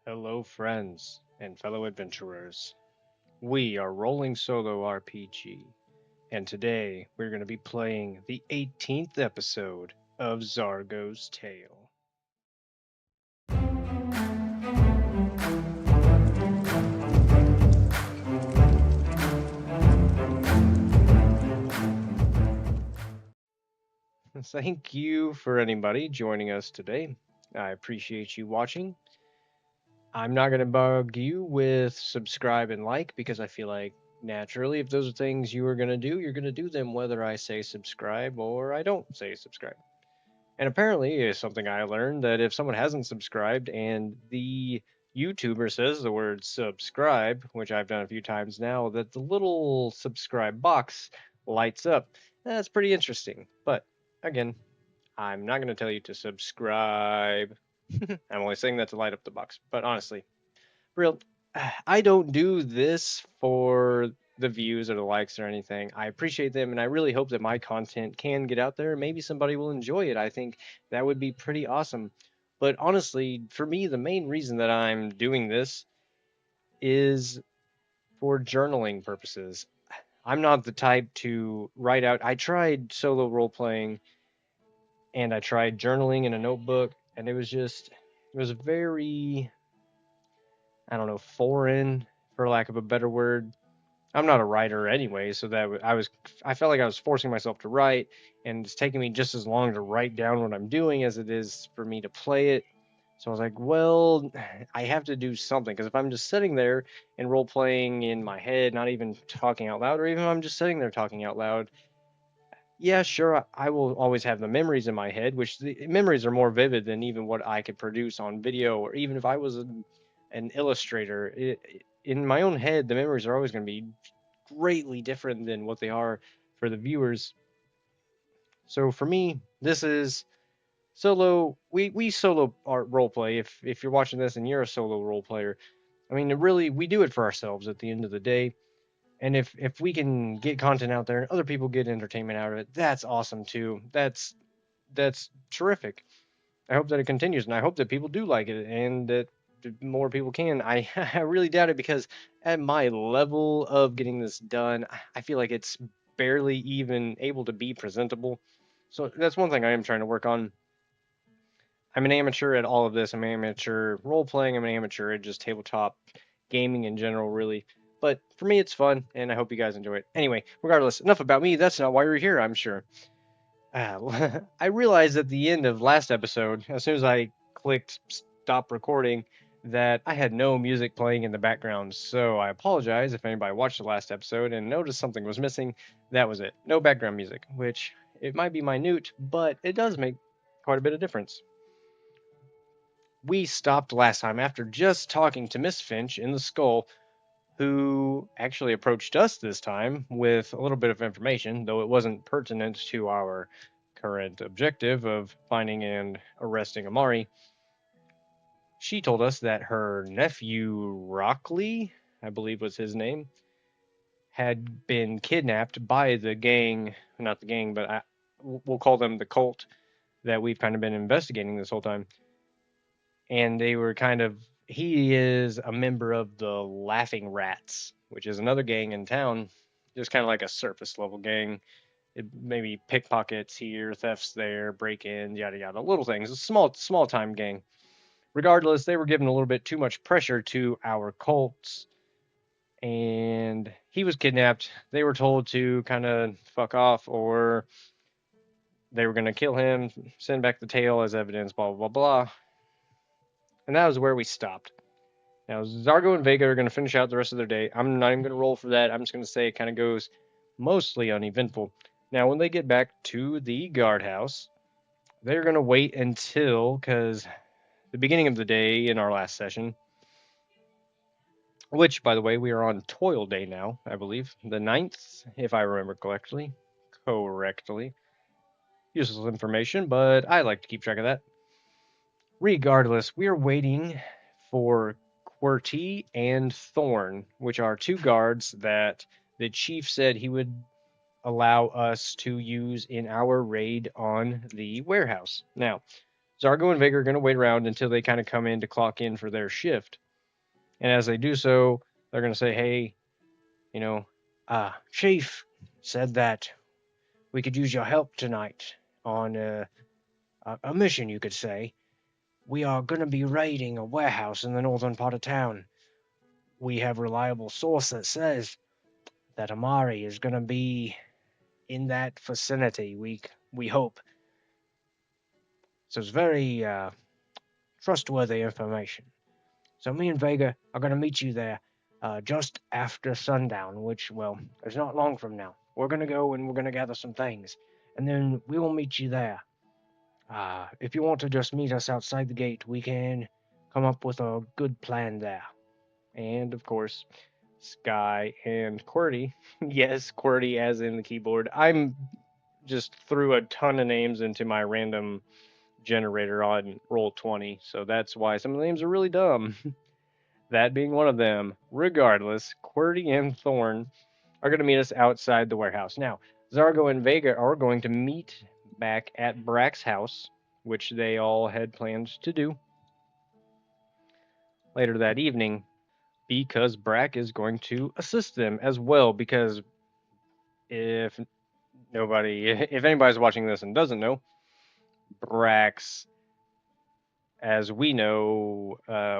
Hello, friends and fellow adventurers. We are Rolling Solo RPG, and today we're going to be playing the 18th episode of Zargo's Tale. Thank you for anybody joining us today. I appreciate you watching. I'm not going to bug you with subscribe and like because I feel like naturally, if those are things you are going to do, you're going to do them whether I say subscribe or I don't say subscribe. And apparently, it's something I learned that if someone hasn't subscribed and the YouTuber says the word subscribe, which I've done a few times now, that the little subscribe box lights up. That's pretty interesting. But again, I'm not going to tell you to subscribe. I'm only saying that to light up the box. But honestly, real, I don't do this for the views or the likes or anything. I appreciate them and I really hope that my content can get out there. Maybe somebody will enjoy it. I think that would be pretty awesome. But honestly, for me, the main reason that I'm doing this is for journaling purposes. I'm not the type to write out. I tried solo role playing and I tried journaling in a notebook, and it was very, I don't know, foreign, for lack of a better word. I'm not a writer anyway, so I felt like I was forcing myself to write, and it's taking me just as long to write down what I'm doing as it is for me to play it. So I was like, well, I have to do something because if I'm just sitting there and role playing in my head, not even talking out loud, or even if I'm just sitting there talking out loud, yeah, sure, I will always have the memories in my head, which the memories are more vivid than even what I could produce on video, or even if I was an illustrator. In my own head, the memories are always going to be greatly different than what they are for the viewers. So for me, this is solo. We solo art role play. If you're watching this and you're a solo role player, I mean, really, we do it for ourselves at the end of the day. And if we can get content out there and other people get entertainment out of it, that's awesome too. That's terrific. I hope that it continues, and I hope that people do like it, and that more people can. I really doubt it because at my level of getting this done, I feel like it's barely even able to be presentable. So that's one thing I am trying to work on. I'm an amateur at all of this. I'm an amateur role playing. I'm an amateur at just tabletop gaming in general, really. But for me, it's fun, and I hope you guys enjoy it. Anyway, regardless, enough about me. That's not why we're here, I'm sure. I realized at the end of last episode, as soon as I clicked stop recording, that I had no music playing in the background. So I apologize if anybody watched the last episode and noticed something was missing. That was it. No background music, which it might be minute, but it does make quite a bit of difference. We stopped last time after just talking to Miss Finch in the skull, who actually approached us this time with a little bit of information, though it wasn't pertinent to our current objective of finding and arresting Amari. She told us that her nephew, Rockley, I believe was his name, had been kidnapped by the gang, not the gang, but we'll call them the cult that we've kind of been investigating this whole time. And they were kind of, he is a member of the Laughing Rats, which is another gang in town, just kind of like a surface level gang. It maybe pickpockets here, thefts there, break-ins, yada yada, little things. A small time gang. Regardless, they were given a little bit too much pressure to our cults, and he was kidnapped. They were told to kind of fuck off, or they were going to kill him, send back the tail as evidence, blah blah blah. And that was where we stopped. Now, Zargo and Vega are going to finish out the rest of their day. I'm not even going to roll for that. I'm just going to say it kind of goes mostly uneventful. Now, when they get back to the guardhouse, they're going to wait until, because the beginning of the day in our last session, which, by the way, we are on Toil Day now, I believe, the 9th, if I remember correctly. Correctly. Useless information, but I like to keep track of that. Regardless, we are waiting for QWERTY and Thorn, which are two guards that the chief said he would allow us to use in our raid on the warehouse. Now, Zargo and Vega are going to wait around until they kind of come in to clock in for their shift. And as they do so, they're going to say, hey, you know, Chief said that we could use your help tonight on a mission, you could say. We are going to be raiding a warehouse in the northern part of town. We have a reliable source that says that Amari is going to be in that vicinity. We hope. So it's very trustworthy information. So me and Vega are going to meet you there just after sundown, which, well, is not long from now. We're going to go and we're going to gather some things, and then we will meet you there. If you want to just meet us outside the gate, we can come up with a good plan there. And, of course, Sky and QWERTY. Yes, QWERTY as in the keyboard. I'm just threw a ton of names into my random generator on Roll20, so that's why some of the names are really dumb. That being one of them. Regardless, QWERTY and Thorn are going to meet us outside the warehouse. Now, Zargo and Vega are going to meet back at Brack's house, which they all had planned to do later that evening, because Brack is going to assist them as well. Because if if anybody's watching this and doesn't know, Brack's, as we know,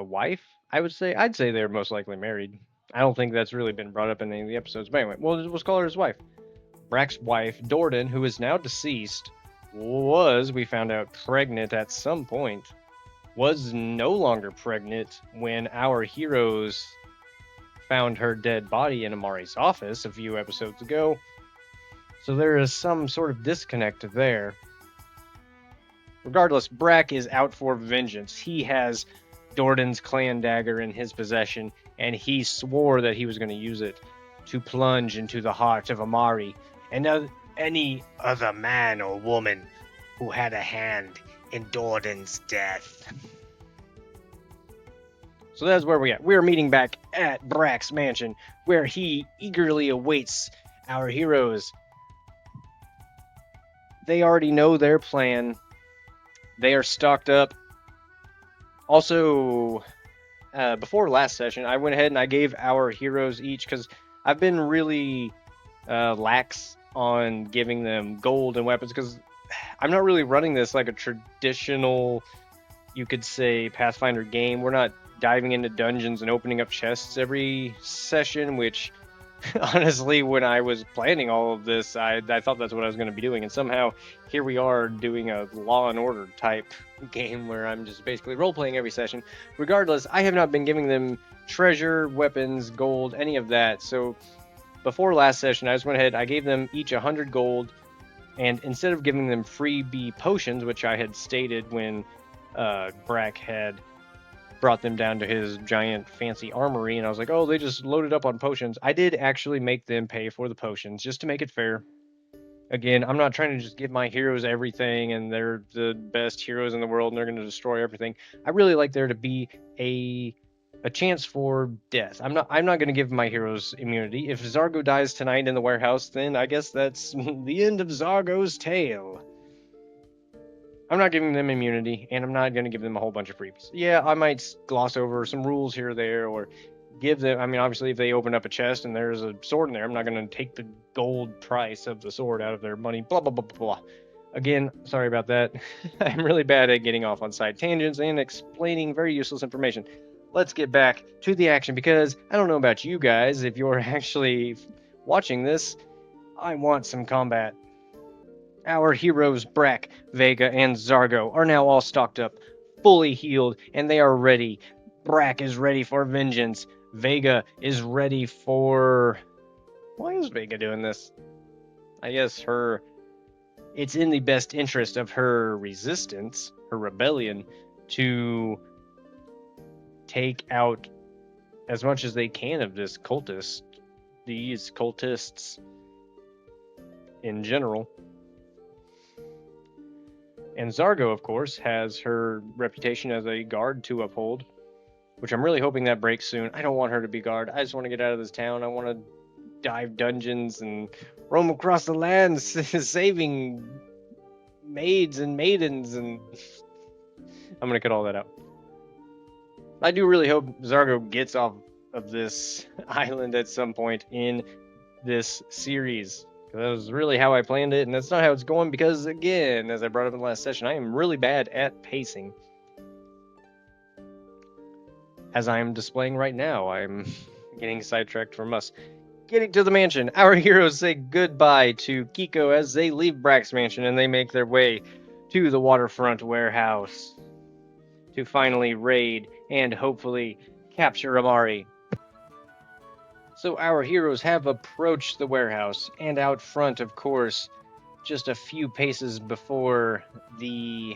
wife, I'd say they're most likely married. I don't think that's really been brought up in any of the episodes. But anyway, we'll call her his wife. Brack's wife, Dordan, who is now deceased, we found out, pregnant at some point, was no longer pregnant when our heroes found her dead body in Amari's office a few episodes ago. So there is some sort of disconnect there. Regardless, Brack is out for vengeance. He has Dordan's clan dagger in his possession, and he swore that he was going to use it to plunge into the heart of Amari and any other man or woman who had a hand in Dordan's death. So that's where we're at. We're meeting back at Brack's mansion, where he eagerly awaits our heroes. They already know their plan. They are stocked up. Also, before last session, I went ahead and I gave our heroes each, because I've been really lax on giving them gold and weapons, because I'm not really running this like a traditional, you could say, Pathfinder game. We're not diving into dungeons and opening up chests every session, which honestly, when I was planning all of this, I thought that's what I was going to be doing, and somehow here we are doing a Law and Order type game where I'm just basically role-playing every session. Regardless, I have not been giving them treasure, weapons, gold, any of that. So before last session, I just went ahead, I gave them each 100 gold, and instead of giving them freebie potions, which I had stated when Brack had brought them down to his giant fancy armory, and I was like, oh, they just loaded up on potions. I did actually make them pay for the potions, just to make it fair. Again, I'm not trying to just give my heroes everything and they're the best heroes in the world and they're going to destroy everything. I really like there to be a chance for death. I'm not going to give my heroes immunity. If Zargo dies tonight in the warehouse, then I guess that's the end of Zargo's tale. I'm not giving them immunity, and I'm not going to give them a whole bunch of freebies. Yeah, I might gloss over some rules here or there, or give them, I mean, obviously, if they open up a chest and there's a sword in there, I'm not going to take the gold price of the sword out of their money, blah, blah, blah, blah, blah. Again, sorry about that. I'm really bad at getting off on side tangents and explaining very useless information. Let's get back to the action, because I don't know about you guys, if you're actually watching this, I want some combat. Our heroes Brack, Vega, and Zargo are now all stocked up, fully healed, and they are ready. Brack is ready for vengeance. Vega is ready for... Why is Vega doing this? I guess it's in the best interest of her resistance, her rebellion, to take out as much as they can of these cultists in general. And Zargo, of course, has her reputation as a guard to uphold, which I'm really hoping that breaks soon. I don't want her to be guard. I just want to get out of this town. I want to dive dungeons and roam across the lands, saving maids and maidens and I'm gonna cut all that out. I do really hope Zargo gets off of this island at some point in this series. That was really how I planned it, and that's not how it's going because, again, as I brought up in the last session, I am really bad at pacing. As I am displaying right now, I'm getting sidetracked from us. Getting to the mansion, our heroes say goodbye to Kiko as they leave Brack's mansion and they make their way to the waterfront warehouse to finally raid and hopefully capture Amari. So our heroes have approached the warehouse, and out front, of course, just a few paces before the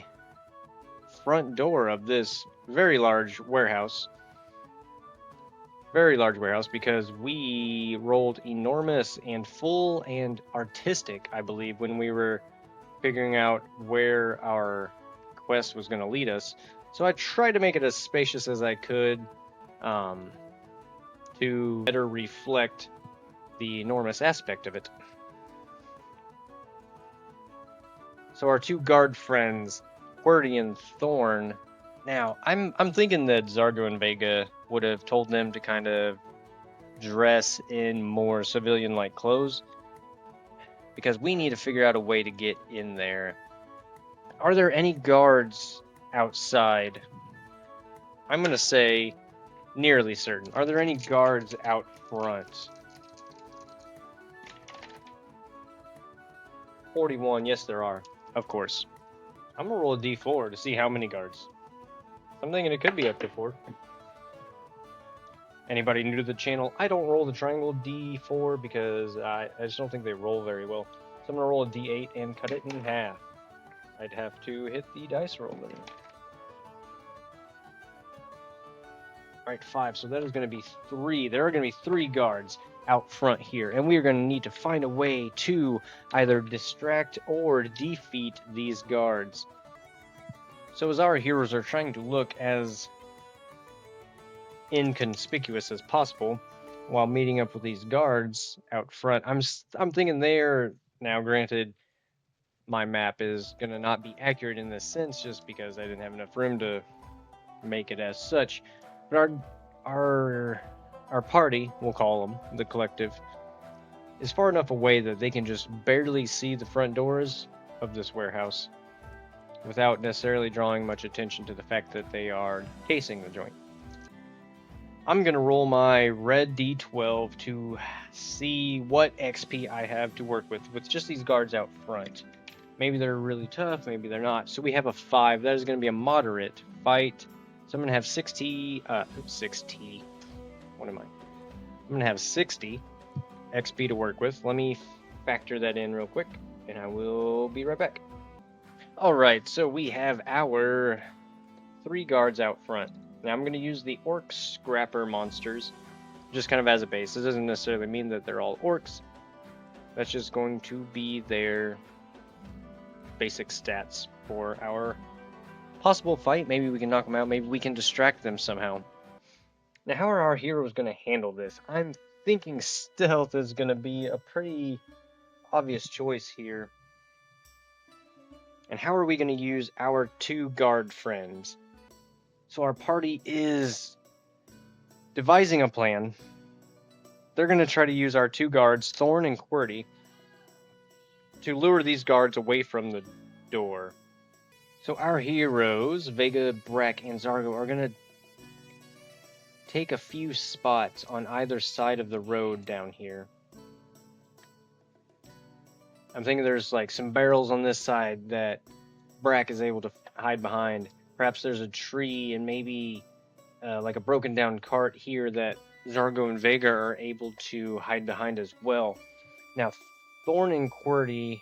front door of this very large warehouse, because we rolled enormous and full and artistic, I believe, when we were figuring out where our quest was going to lead us. So I tried to make it as spacious as I could to better reflect the enormous aspect of it. So our two guard friends, Qwerty and Thorn. Now, I'm thinking that Zargo and Vega would have told them to kind of dress in more civilian-like clothes, because we need to figure out a way to get in there. Are there any guards outside? I'm going to say nearly certain. Are there any guards out front? 41, yes there are, of course. I'm going to roll a d4 to see how many guards. I'm thinking it could be up to 4. Anybody new to the channel, I don't roll the triangle d4 because I just don't think they roll very well. So I'm going to roll a d8 and cut it in half. I'd have to hit the dice roll then. Alright, 5. So that is going to be 3. There are going to be 3 guards out front here, and we are going to need to find a way to either distract or defeat these guards. So as our heroes are trying to look as inconspicuous as possible while meeting up with these guards out front, I'm thinking they're, now granted, my map is going to not be accurate in this sense just because I didn't have enough room to make it as such, but our party, we'll call them the collective, is far enough away that they can just barely see the front doors of this warehouse without necessarily drawing much attention to the fact that they are casing the joint. I'm going to roll my red d12 to see what XP I have to work with just these guards out front. Maybe they're really tough, maybe they're not. So we have a 5. That is going to be a moderate fight. So I'm going to have 60. What am I? I'm going to have 60 XP to work with. Let me factor that in real quick, and I will be right back. Alright, so we have our 3 guards out front. Now I'm going to use the orc scrapper monsters just kind of as a base. This doesn't necessarily mean that they're all orcs. That's just going to be their basic stats for our possible fight. Maybe we can knock them out. Maybe we can distract them somehow. Now, how are our heroes going to handle this? I'm thinking stealth is going to be a pretty obvious choice here. And how are we going to use our 2 guard friends? So our party is devising a plan. They're going to try to use our 2 guards, Thorn and Qwerty, to lure these guards away from the door. So our heroes, Vega, Brack, and Zargo, are going to take a few spots on either side of the road down here. I'm thinking there's like some barrels on this side that Brack is able to hide behind. Perhaps there's a tree and maybe like a broken down cart here that Zargo and Vega are able to hide behind as well. Now, Thorn and Qwerty,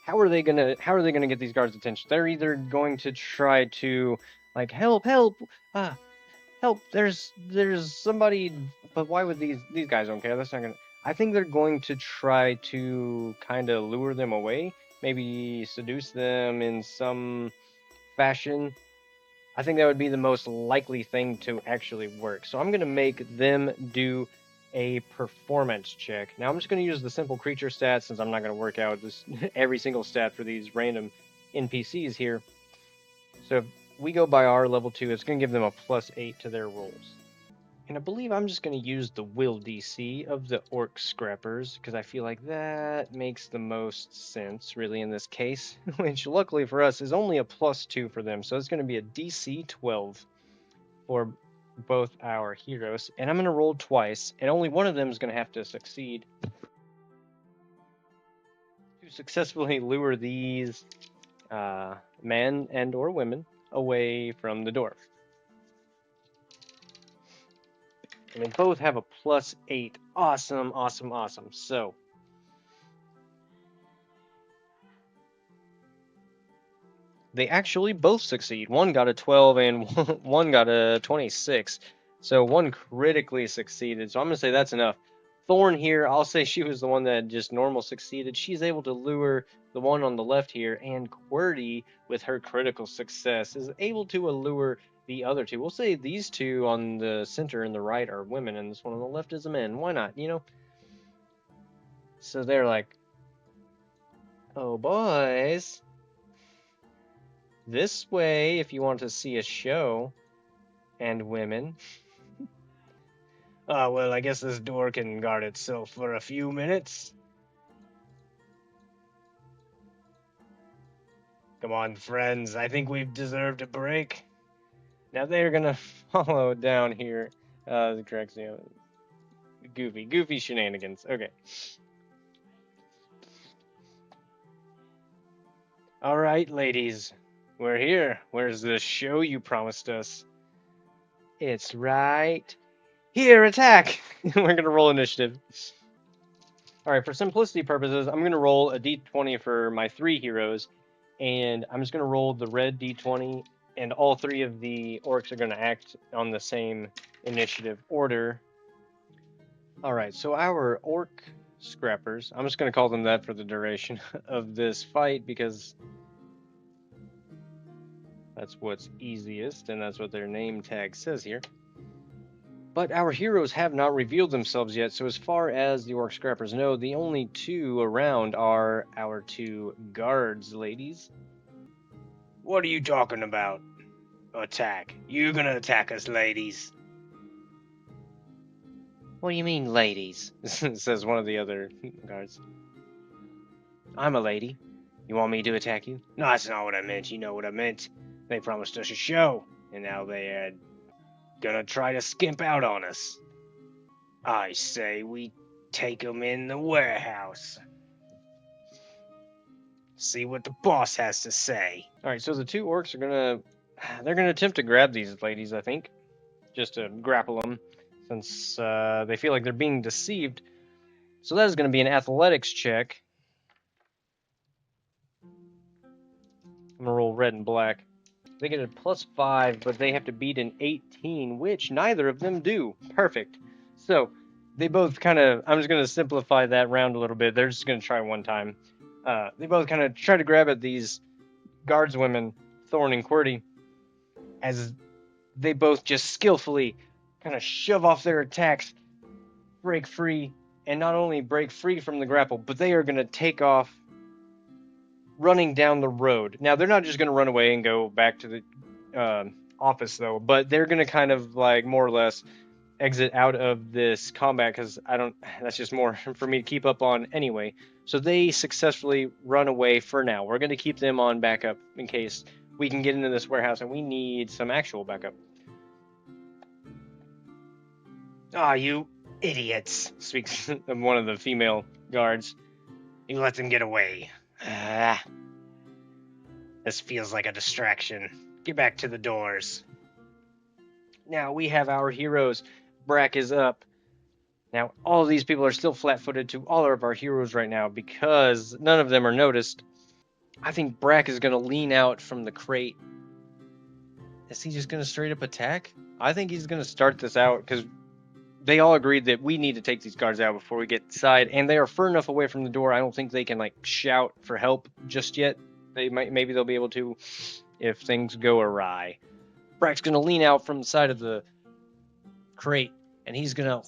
how are they gonna get these guards' attention? They're either going to try to like help, help, there's somebody, but why would these guys don't care? That's not gonna. I think they're going to try to kind of lure them away, maybe seduce them in some fashion. I think that would be the most likely thing to actually work. So I'm going to make them do a performance check. Now I'm just going to use the simple creature stats since I'm not going to work out this every single stat for these random NPCs here. So if we go by our level 2, it's going to give them a +8 to their rolls. And I believe I'm just going to use the will DC of the orc scrappers, because I feel like that makes the most sense, really, in this case, which luckily for us is only a +2 for them. So it's going to be a DC 12 for both our heroes. And I'm going to roll twice, and only one of them is going to have to succeed to successfully lure these men and or women away from the dwarf. And they both have a +8. Awesome, awesome, awesome. So they actually both succeed. One got a 12 and one got a 26. So one critically succeeded. So I'm going to say that's enough. Thorn here, I'll say she was the one that just normal succeeded. She's able to lure the one on the left here, and QWERTY, with her critical success, is able to allure the other two. We'll say these two on the center and the right are women, and this one on the left is a man. Why not, you know? So they're like, oh, boys, this way if you want to see a show. And women. Well, I guess this door can guard itself for a few minutes. Come on, friends, I think we've deserved a break. Now they're gonna follow down here. The correct, goofy shenanigans. Okay. All right, ladies, we're here. Where's the show you promised us? It's right here. Attack! We're gonna roll initiative. All right, for simplicity purposes, I'm gonna roll a d20 for my 3 heroes, and I'm just gonna roll the red d20, and all 3 of the orcs are gonna act on the same initiative order. All right, so our orc scrappers, I'm just gonna call them that for the duration of this fight because that's what's easiest, and that's what their name tag says here. But our heroes have not revealed themselves yet, so as far as the orc scrappers know, the only 2 around are our 2 guards, ladies. What are you talking about? Attack. You gonna attack us, ladies? What do you mean, ladies? Says one of the other guards. I'm a lady. You want me to attack you? No, that's not what I meant. You know what I meant. They promised us a show, and now they're gonna try to skimp out on us. I say we take 'em in the warehouse. See what the boss has to say. All right, so the 2 orcs are they're gonna attempt to grab these ladies, I think, just to grapple them, since they feel like they're being deceived. So that is going to be an athletics check. I'm going to roll red and black. They get a +5, but they have to beat an 18, which neither of them do. Perfect. So they both kind of, I'm just going to simplify that round a little bit. They're just going to try one time. They both kind of try to grab at these guardswomen, Thorn and QWERTY, as they both just skillfully kind of shove off their attacks, break free, and not only break free from the grapple, but they are going to take off running down the road. Now, they're not just going to run away and go back to the office, though, but they're going to kind of, like, more or less exit out of this combat, because that's just more for me to keep up on anyway. So they successfully run away for now. We're going to keep them on backup in case we can get into this warehouse and we need some actual backup. Ah, you idiots, speaks one of the female guards. You let them get away. This feels like a distraction. Get back to the doors. Now we have our heroes. Brack is up. Now all of these people are still flat-footed to all of our heroes right now because none of them are noticed. I think Brack is going to lean out from the crate. Is he just going to straight up attack? I think he's going to start this out because they all agreed that we need to take these guards out before we get inside, and they are far enough away from the door. I don't think they can like shout for help just yet. Maybe they'll be able to if things go awry. Brack's gonna lean out from the side of the crate, and he's gonna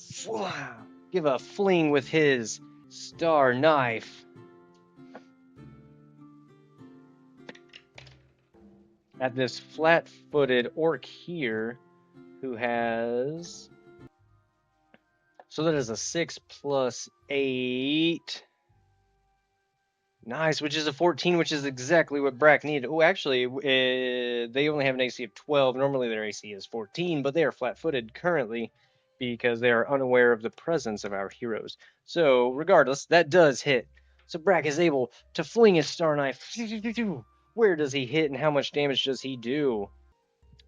give a fling with his star knife. at this flat-footed orc here who has... So that is a 6 plus 8. Nice, which is a 14, which is exactly what Brack needed. Oh, actually, they only have an AC of 12. Normally their AC is 14, but they are flat-footed currently because they are unaware of the presence of our heroes. So, regardless, that does hit. So Brack is able to fling his star knife. Where does he hit and how much damage does he do?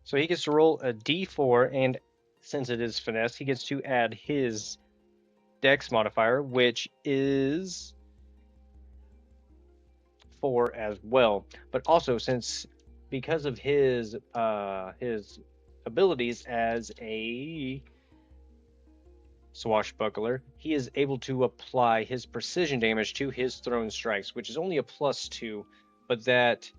So he gets to roll a d4, and since it is finesse, he gets to add his dex modifier, which is 4 as well. But also, since because of his abilities as a swashbuckler, he is able to apply his precision damage to his thrown strikes, which is only a +2, but that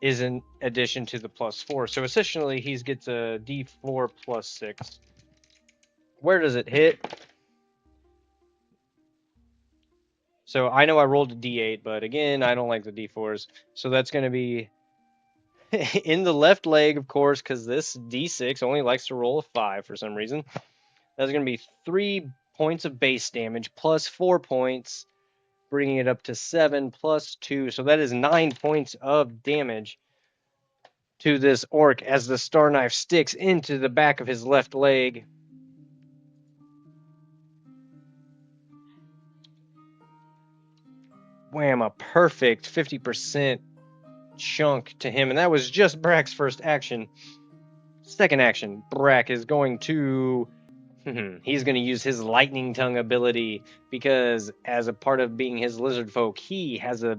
is in addition to the +4. So essentially, he gets a d4 plus 6. Where does it hit? So I know I rolled a d8, but again, I don't like the d4s. So that's going to be in the left leg, of course, because this d6 only likes to roll a 5 for some reason. That's going to be 3 points of base damage plus 4 points, bringing it up to 7 plus 2. So that is 9 points of damage to this orc as the star knife sticks into the back of his left leg. Wham, a perfect 50% chunk to him. And that was just Brack's first action. Second action, Brack is going to... he's going to use his lightning tongue ability because as a part of being his lizard folk, he has a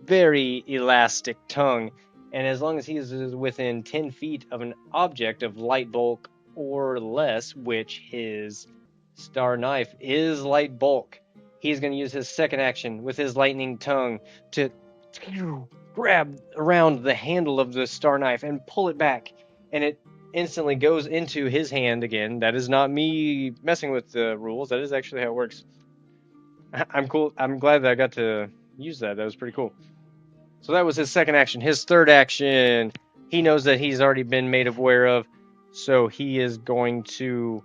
very elastic tongue. And as long as he is within 10 feet of an object of light bulk or less, which his star knife is light bulk, he's going to use his second action with his lightning tongue to grab around the handle of the star knife and pull it back. And it instantly goes into his hand again. That is not me messing with the rules. That is actually how it works. I'm cool. I'm glad that I got to use that. That was pretty cool. So that was his second action. His third action, he knows that he's already been made aware of, so he is going to...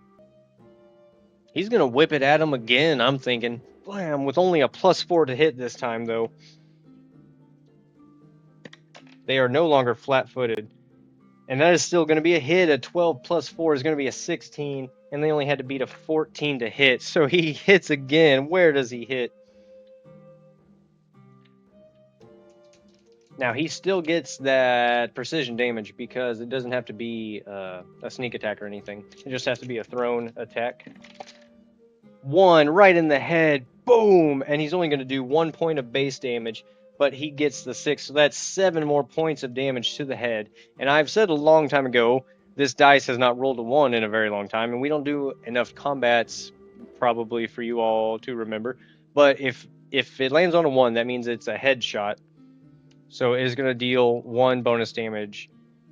He's going to whip it at him again, I'm thinking. Blam, with only a +4 to hit this time, though. They are no longer flat-footed. And that is still going to be a hit. A 12 plus 4 is going to be a 16, and they only had to beat a 14 to hit. So he hits again. Where does he hit? Now, he still gets that precision damage because it doesn't have to be a sneak attack or anything. It just has to be a thrown attack. 1 right in the head. Boom! And he's only going to do 1 point of base damage, but he gets the 6. So that's 7 more points of damage to the head. And I've said a long time ago, this dice has not rolled a 1 in a very long time, and we don't do enough combats probably for you all to remember. But if it lands on a 1, that means it's a headshot. So it is going to deal 1 bonus damage,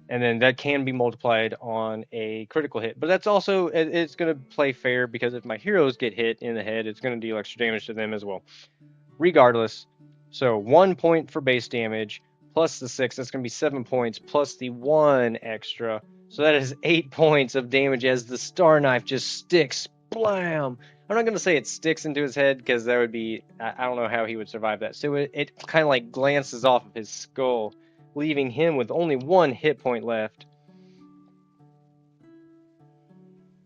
and then that can be multiplied on a critical hit. But that's also, it's going to play fair because if my heroes get hit in the head, it's going to deal extra damage to them as well. Regardless, so 1 point for base damage, plus the 6, that's going to be 7 points, plus the 1 extra. So that is 8 points of damage as the star knife just sticks. Blam! I'm not going to say it sticks into his head because that would be... I don't know how he would survive that. So it kind of like glances off of his skull, leaving him with only 1 hit point left.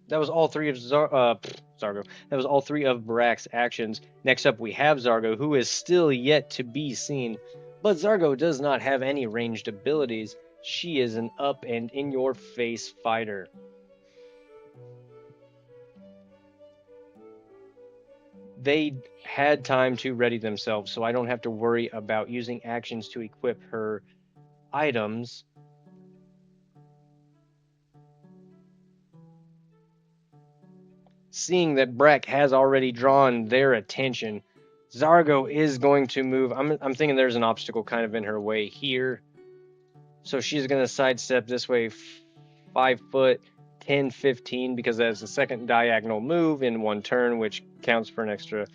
That was all 3 of Zargo. That was all 3 of Brack's actions. Next up, we have Zargo, who is still yet to be seen. But Zargo does not have any ranged abilities. She is an up and in-your-face fighter. They had time to ready themselves, so I don't have to worry about using actions to equip her items. Seeing that Brack has already drawn their attention, Zargo is going to move. I'm thinking there's an obstacle kind of in her way here. So she's going to sidestep this way 5 foot, 10, 15, because that's the second diagonal move in 1 turn, which counts for an extra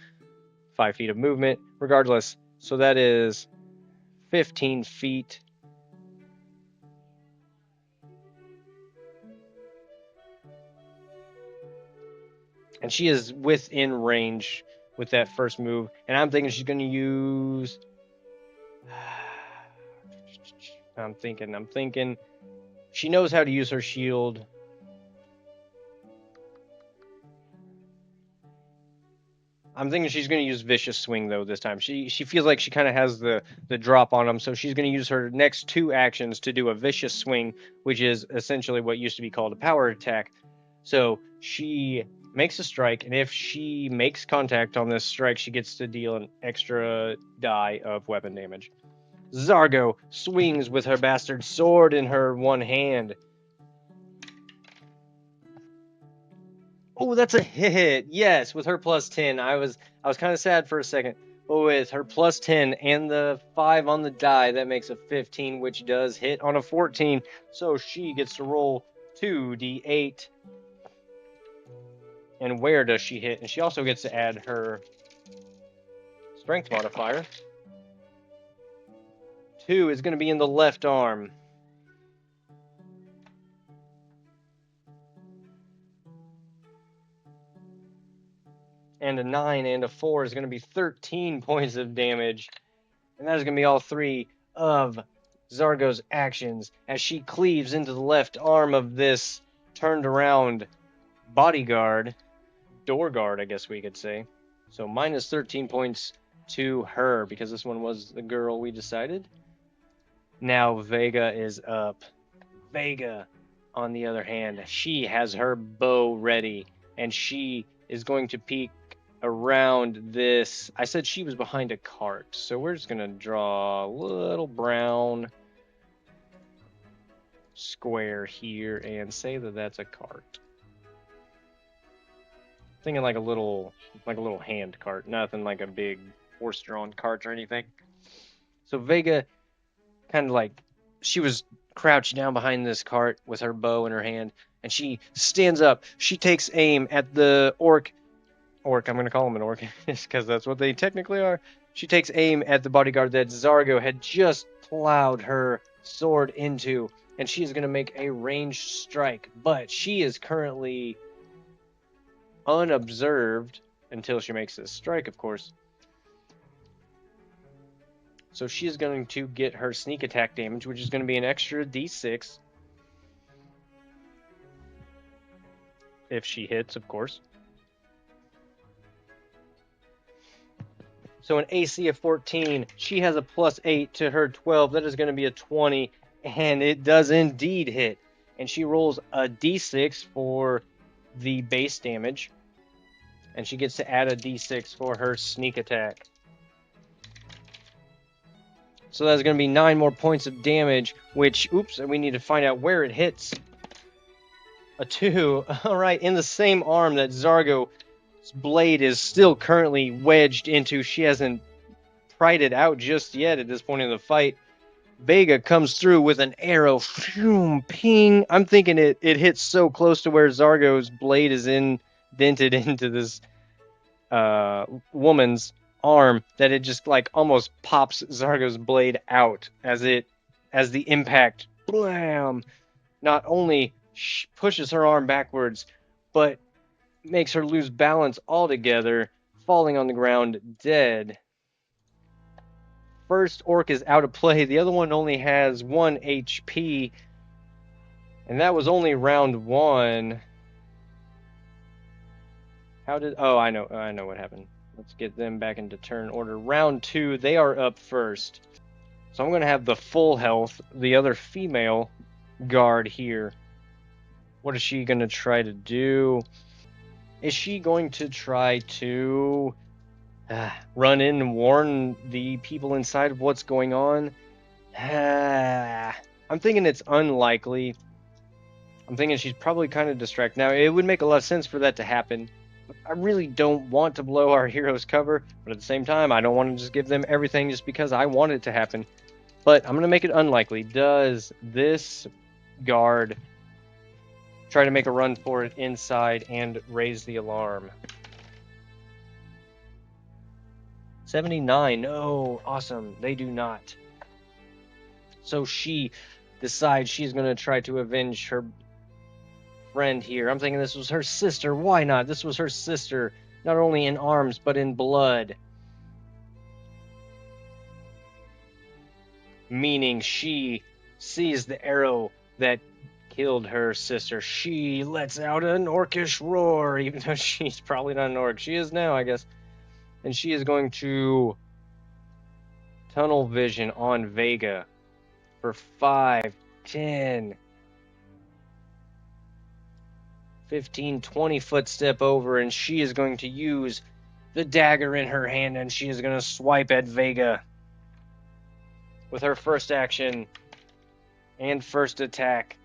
5 feet of movement. Regardless, so that is 15 feet. And she is within range with that first move. And I'm thinking she's going to use... I'm thinking. She knows how to use her shield. I'm thinking she's going to use Vicious Swing, though, this time. She feels like she kind of has the drop on him, so she's going to use her next 2 actions to do a Vicious Swing, which is essentially what used to be called a power attack. So she makes a strike, and if she makes contact on this strike, she gets to deal an extra die of weapon damage. Zargo swings with her bastard sword in her one hand. Oh, that's a hit. Yes, with her plus 10. I was kind of sad for a second. But with her plus 10 and the 5 on the die, that makes a 15, which does hit on a 14. So she gets to roll 2d8. And where does she hit? And she also gets to add her strength modifier. 2 is going to be in the left arm. And a 9 and a 4 is going to be 13 points of damage. And that is going to be all 3 of Zargo's actions as she cleaves into the left arm of this turned around bodyguard, door guard, I guess we could say. So minus 13 points to her because this one was the girl we decided. Now Vega is up. Vega, on the other hand, she has her bow ready and she is going to peek around this. I said she was behind a cart, so we're just gonna draw a little brown square here and say that that's a cart. Thinking like a little hand cart, nothing like a big horse-drawn cart or anything. So Vega kind of like, she was crouched down behind this cart with her bow in her hand, and she stands up. She takes aim at the orc, I'm going to call him an orc, just because that's what they technically are. She takes aim at the bodyguard that Zargo had just plowed her sword into, and she's going to make a ranged strike, but she is currently unobserved until she makes this strike, of course. So she is going to get her sneak attack damage, which is going to be an extra d6. If she hits, of course. So an AC of 14, she has a plus 8 to her 12. That is going to be a 20, and it does indeed hit. And she rolls a d6 for the base damage, and she gets to add a d6 for her sneak attack. So that's going to be 9 more points of damage, which, oops, we need to find out where it hits. A 2. All right, in the same arm that Zargo's blade is still currently wedged into. She hasn't pried it out just yet at this point in the fight. Vega comes through with an arrow. Phew, ping. I'm thinking it hits so close to where Zargo's blade is indented into this woman's arm that it just like almost pops Zargo's blade out as the impact blam not only pushes her arm backwards but makes her lose balance altogether, falling on the ground dead. First orc is out of play. The other one only has 1 HP, and that was only round 1. How did... Oh, I know what happened. Let's get them back into turn order. Round 2, they are up first. So I'm going to have the full health, the other female guard here. What is she going to try to do? Is she going to try to run in and warn the people inside of what's going on? I'm thinking it's unlikely. I'm thinking she's probably kind of distracted. Now, it would make a lot of sense for that to happen. I really don't want to blow our hero's cover, but at the same time, I don't want to just give them everything just because I want it to happen. But I'm going to make it unlikely. Does this guard try to make a run for it inside and raise the alarm? 79. No, awesome. They do not. So she decides she's going to try to avenge her friend here. I'm thinking this was her sister. Why not? This was her sister, not only in arms, but in blood. Meaning she sees the arrow that killed her sister. She lets out an orcish roar, even though she's probably not an orc. She is now, I guess. And she is going to tunnel vision on Vega for 5, 10, 15, 20 foot step over, and she is going to use the dagger in her hand, and she is going to swipe at Vega with her first action and first attack.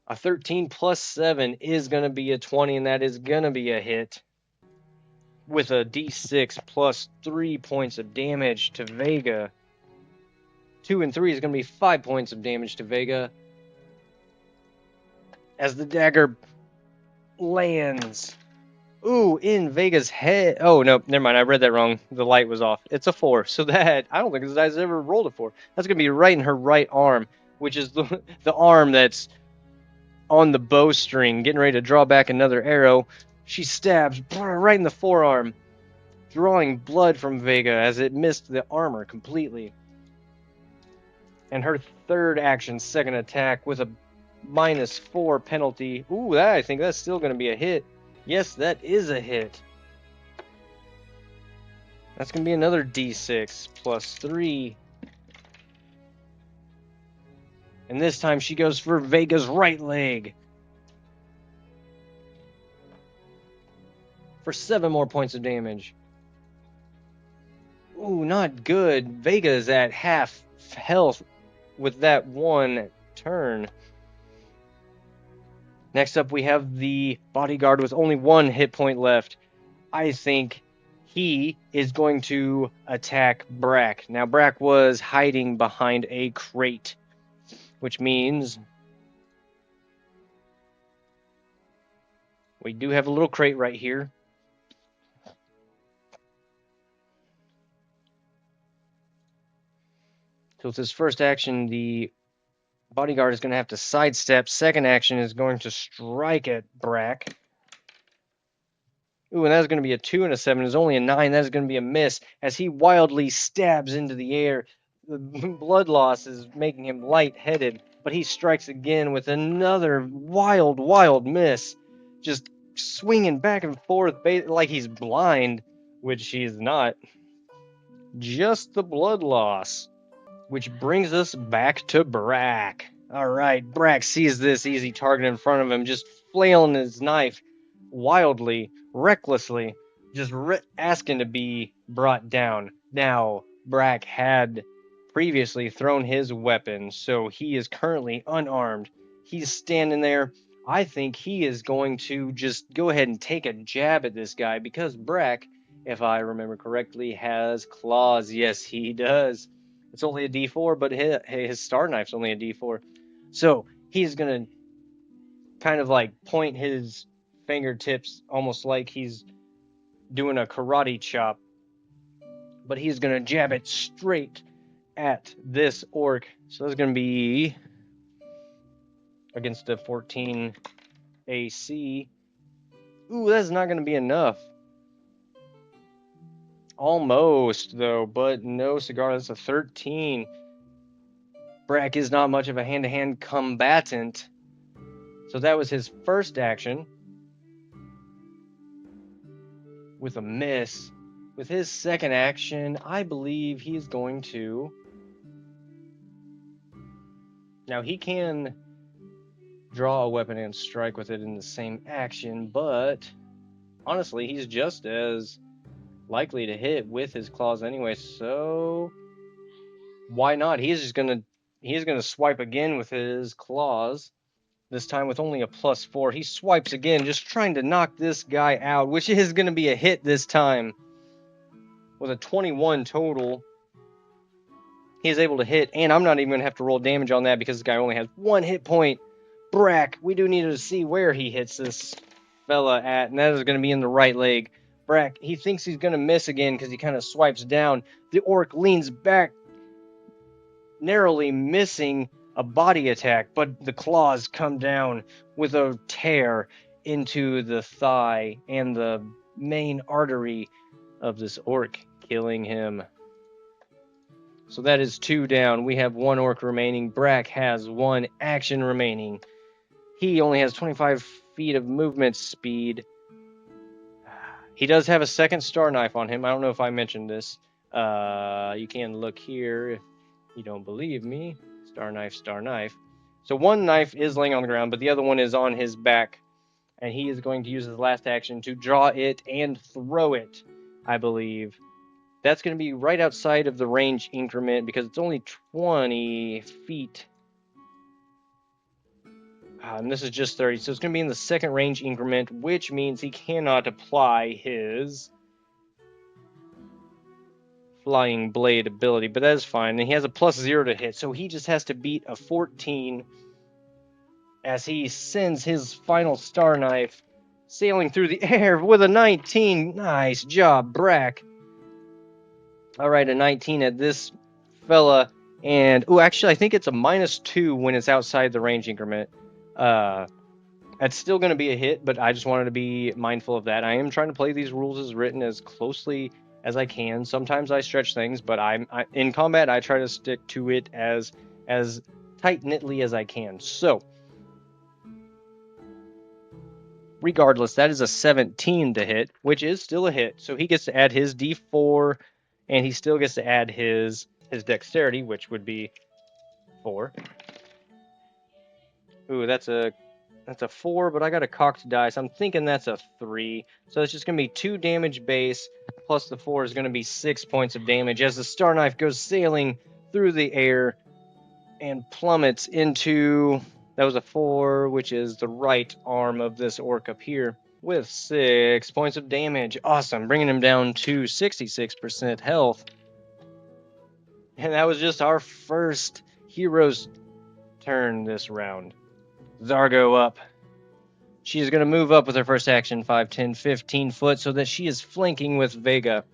A 13 plus 7 is going to be a 20, and that is going to be a hit with a d6 plus 3 points of damage to Vega. 2 and 3 is going to be 5 points of damage to Vega as the dagger lands. Ooh, in Vega's head. Oh, no, never mind. I read that wrong. The light was off. It's a 4. So that, I don't think this guy's ever rolled a 4. That's going to be right in her right arm, which is the arm that's on the bowstring, getting ready to draw back another arrow. She stabs right in the forearm, drawing blood from Vega as it missed the armor completely. And her third action, second attack, with a -4 penalty. Ooh, I think that's still going to be a hit. Yes, that is a hit. That's going to be another d6 plus 3. And this time she goes for Vega's right leg for 7 more points of damage. Ooh, not good. Vega is at half health with that one turn. Next up, we have the bodyguard with only 1 hit point left. I think he is going to attack Brack. Now, Brack was hiding behind a crate, which means we do have a little crate right here. So with his first action, the bodyguard is going to have to sidestep. Second action is going to strike at Brack. Ooh, and that's going to be a 2 and a 7. It's only a 9. That's going to be a miss as he wildly stabs into the air. The blood loss is making him lightheaded, but he strikes again with another wild miss. Just swinging back and forth like he's blind, which he's not. Just the blood loss. Which brings us back to Brack. Alright, Brack sees this easy target in front of him, just flailing his knife wildly, recklessly, just asking to be brought down. Now, Brack had previously thrown his weapon, so he is currently unarmed. He's standing there. I think he is going to just go ahead and take a jab at this guy because Brack, if I remember correctly, has claws. Yes, he does. It's only a d4, but his star knife's only a d4. So he's going to kind of like point his fingertips almost like he's doing a karate chop. But he's going to jab it straight at this orc. So that's going to be against a 14 AC. Ooh, that's not going to be enough. Almost, though, but no cigar. That's a 13. Brack is not much of a hand-to-hand combatant. So that was his first action. With a miss. With his second action, I believe he's going to... Now, he can draw a weapon and strike with it in the same action, but honestly, he's just as likely to hit with his claws anyway, so why not? He's gonna swipe again with his claws. This time with only a +4. He swipes again, just trying to knock this guy out, which is going to be a hit this time. With a 21 total, he is able to hit, and I'm not even going to have to roll damage on that because this guy only has 1 hit point. Brack, we do need to see where he hits this fella at, and that is going to be in the right leg. Brack, he thinks he's going to miss again because he kind of swipes down. The orc leans back, narrowly missing a body attack, but the claws come down with a tear into the thigh and the main artery of this orc, killing him. So that is 2 down. We have 1 orc remaining. Brack has 1 action remaining. He only has 25 feet of movement speed. He does have a second star knife on him. I don't know if I mentioned this. You can look here if you don't believe me. Star knife, star knife. So 1 knife is laying on the ground, but the other one is on his back. And he is going to use his last action to draw it and throw it, I believe. That's going to be right outside of the range increment because it's only 20 feet. And this is just 30, so it's going to be in the second range increment, which means he cannot apply his flying blade ability, but that is fine. And he has a +0 to hit, so he just has to beat a 14 as he sends his final star knife sailing through the air with a 19. Nice job, Brack. All right, a 19 at this fella. And, actually, I think it's a -2 when it's outside the range increment. It's still going to be a hit, but I just wanted to be mindful of that. I am trying to play these rules as written as closely as I can. Sometimes I stretch things, but in combat, I try to stick to it as tight-knitly as I can. So, regardless, that is a 17 to hit, which is still a hit. So he gets to add his D4, and he still gets to add his dexterity, which would be 4. Ooh, that's a 4, but I got a cocked dice. I'm thinking that's a 3. So it's just going to be 2 damage base, plus the 4 is going to be 6 points of damage as the star knife goes sailing through the air and plummets into, that was a 4, which is the right arm of this orc up here, with 6 points of damage. Awesome, bringing him down to 66% health. And that was just our first hero's turn this round. Zargo up. She is going to move up with her first action 5, 10, 15 foot so that she is flanking with Vega.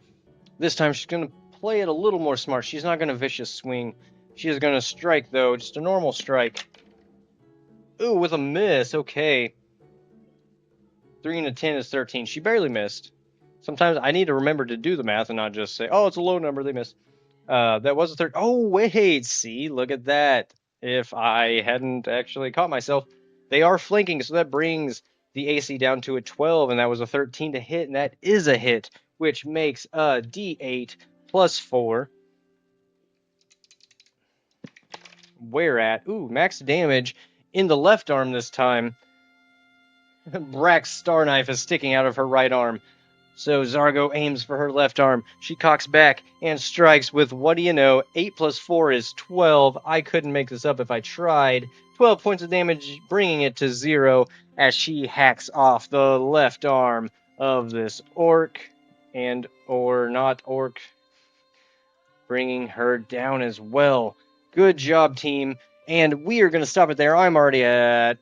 This time she's going to play it a little more smart. She's not going to vicious swing. She is going to strike, though, just a normal strike. Ooh, with a miss. Okay. 3 and a 10 is 13. She barely missed. Sometimes I need to remember to do the math and not just say, oh, it's a low number, they missed. That was a third. Oh, wait, see, look at that. If I hadn't actually caught myself, they are flanking, so that brings the AC down to a 12, and that was a 13 to hit, and that is a hit, which makes a D8 plus 4. Where at? Ooh, max damage in the left arm this time. Brack's star knife is sticking out of her right arm. So Zargo aims for her left arm. She cocks back and strikes with, what do you know, 8 plus 4 is 12. I couldn't make this up if I tried. 12 points of damage, bringing it to 0 as she hacks off the left arm of this orc. And, or not orc, bringing her down as well. Good job, team. And we are going to stop it there. I'm already at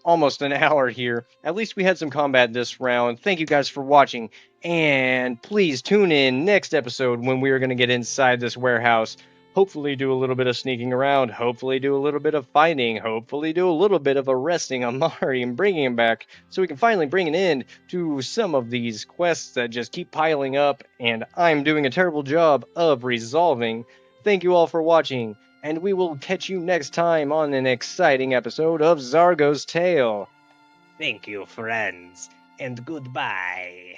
almost an hour here. At least we had some combat this round. Thank you guys for watching. And please tune in next episode when we are going to get inside this warehouse. Hopefully do a little bit of sneaking around. Hopefully do a little bit of finding. Hopefully do a little bit of arresting Amari and bringing him back so we can finally bring an end to some of these quests that just keep piling up and I'm doing a terrible job of resolving. Thank you all for watching, and we will catch you next time on an exciting episode of Zargo's Tale. Thank you, friends, and goodbye.